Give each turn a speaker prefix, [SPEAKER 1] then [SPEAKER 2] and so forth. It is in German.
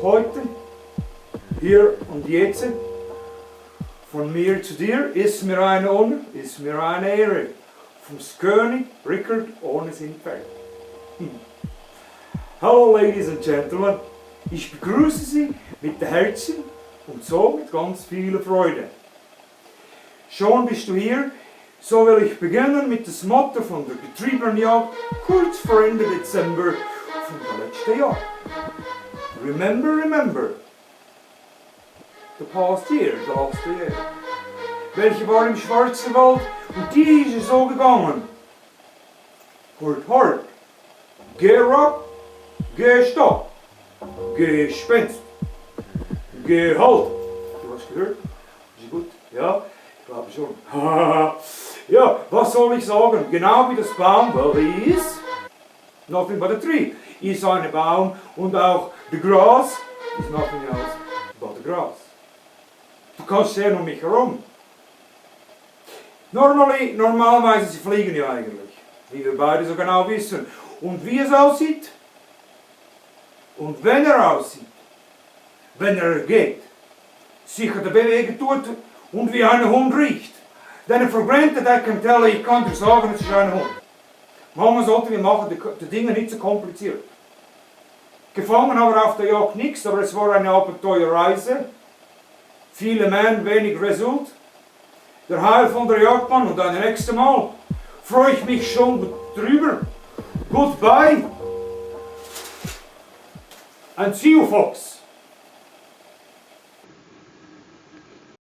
[SPEAKER 1] Heute, hier und jetzt, von mir zu dir, ist mir eine Honor, ist mir eine Ehre. Vom König Richard ohne Sintfeld. Hallo Ladies and Gentlemen, ich begrüße Sie mit der Herzen und so mit ganz viel Freude. Schon bist du hier, so will ich beginnen mit dem Motto von der Getriebenenjagd kurz vor Ende Dezember vom letzten Jahr. Remember, remember, the past year, the last year. Welche war im Schwarzwald und die ist so gegangen. Hort, hort, geh rock, geh stopp, geh Gespenst, geh halt. Du hast gehört? Ist gut? Ja, ich glaube schon. Ja, was soll ich sagen? Genau wie das Baumwell ist, nothing but a tree, ist ein Baum und auch the grass is nothing else but the grass. Du kannst sehen um mich herum. Normalerweise, sie fliegen ja eigentlich, wie wir beide so genau wissen. Und wie es aussieht, und wenn er aussieht, wenn er geht, sich bewegen tut und wie ein Hund riecht, then for granted I can tell, ich kann dir sagen, es ist ein Hund. Manchmal sollten wir machen die Dinge nicht so kompliziert. Gefangen haben wir auf der Jagd nichts, aber es war eine Abenteuerreise. Viele Mann, wenig Result. Der Heil von der Jagdmann und ein nächstes Mal freue ich mich schon drüber. Goodbye and see you, Fox.